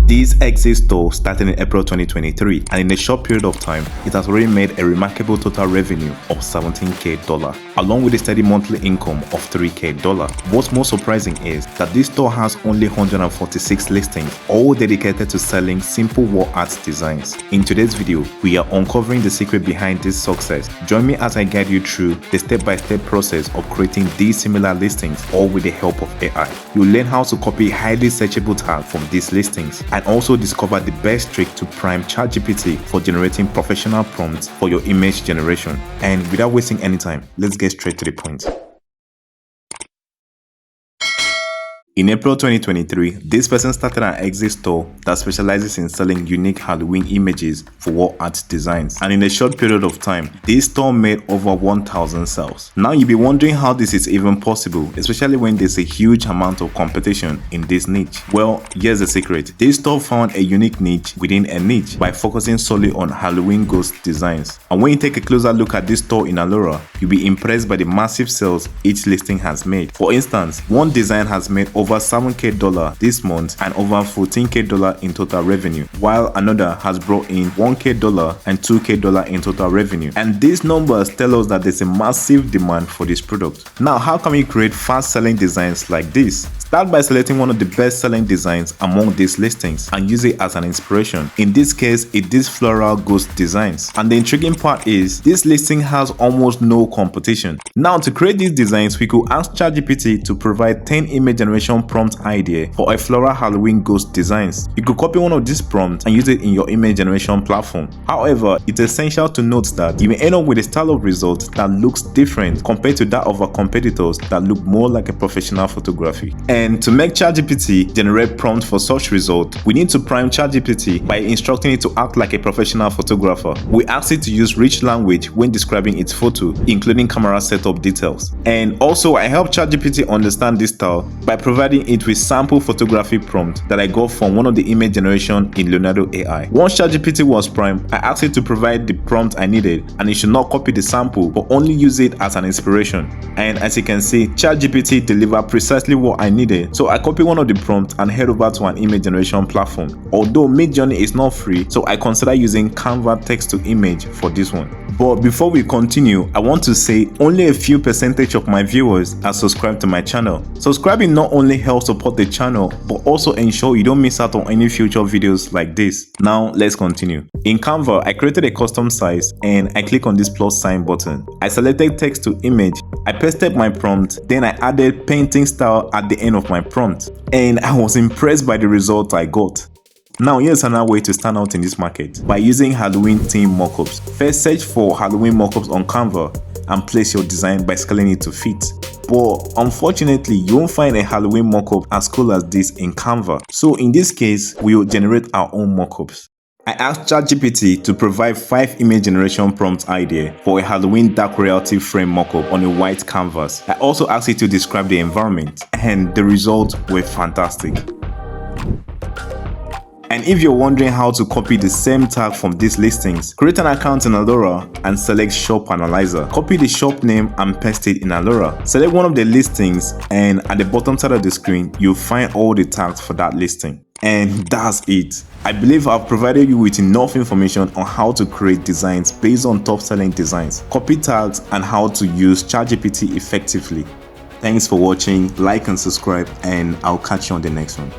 This Exit store started in April 2023, and in a short period of time, it has already made a remarkable total revenue of $17,000, along with a steady monthly income of $3,000. What's more surprising is that this store has only 146 listings, all dedicated to selling simple wall art designs. In today's video, we are uncovering the secret behind this success. Join me as I guide you through the step-by-step process of creating these similar listings, all with the help of AI. You'll learn how to copy highly searchable tags from these listings, and also discover the best trick to prime ChatGPT for generating professional prompts for your image generation. And without wasting any time, let's get straight to the point. In April 2023, this person started an Exit store that specializes in selling unique Halloween images for wall art designs. And in a short period of time, this store made over 1,000 sales. Now you'll be wondering how this is even possible, especially when there's a huge amount of competition in this niche. Well, here's the secret. This store found a unique niche within a niche by focusing solely on Halloween ghost designs. And when you take a closer look at this store in Alura, you'll be impressed by the massive sales each listing has made. For instance, one design has made over $7,000 this month and over $14,000 in total revenue, while another has brought in $1,000 and $2,000 in total revenue. And these numbers tell us that there's a massive demand for this product. Now, how can we create fast-selling designs like this? Start by selecting one of the best-selling designs among these listings and use it as an inspiration. In this case, it is floral ghost designs. And the intriguing part is, this listing has almost no competition. Now, to create these designs, we could ask ChatGPT to provide 10 image generation prompt idea for a floral Halloween ghost designs. You could copy one of these prompts and use it in your image generation platform. However, it's essential to note that you may end up with a style of result that looks different compared to that of our competitors that look more like a professional photography. And to make ChatGPT generate prompt for such result, we need to prime ChatGPT by instructing it to act like a professional photographer. We ask it to use rich language when describing its photo, including camera setup details. And also, I help ChatGPT understand this style by providing it with sample photography prompt that I got from one of the image generation in Leonardo AI. Once ChatGPT was primed, I asked it to provide the prompt I needed, and it should not copy the sample but only use it as an inspiration. And as you can see, ChatGPT delivered precisely what I needed. So I copy one of the prompts and head over to an image generation platform. Although Midjourney is not free, so I consider using Canva text to image for this one. But before we continue, I want to say only a few percentage of my viewers are subscribed to my channel. Subscribing not only helps support the channel, but also ensure you don't miss out on any future videos like this. Now let's continue. In Canva, I created a custom size and I click on this plus sign button. I selected text to image. I pasted my prompt, then I added painting style at the end of my prompt, and I was impressed by the result I got. Now here's another way to stand out in this market by using Halloween theme mockups. First, search for Halloween mockups on Canva and place your design by scaling it to fit. But unfortunately, you won't find a Halloween mockup as cool as this in Canva. So in this case, we will generate our own mockups. I asked ChatGPT to provide 5 image generation prompt idea for a Halloween dark royalty frame mockup on a white canvas. I also asked it to describe the environment, and the results were fantastic. And if you're wondering how to copy the same tag from these listings, create an account in Alura and select Shop Analyzer. Copy the shop name and paste it in Alura. Select one of the listings, and at the bottom side of the screen, you'll find all the tags for that listing. And that's it. I believe I've provided you with enough information on how to create designs based on top-selling designs, copy tags, and how to use ChatGPT effectively. Thanks for watching, like and subscribe, and I'll catch you on the next one.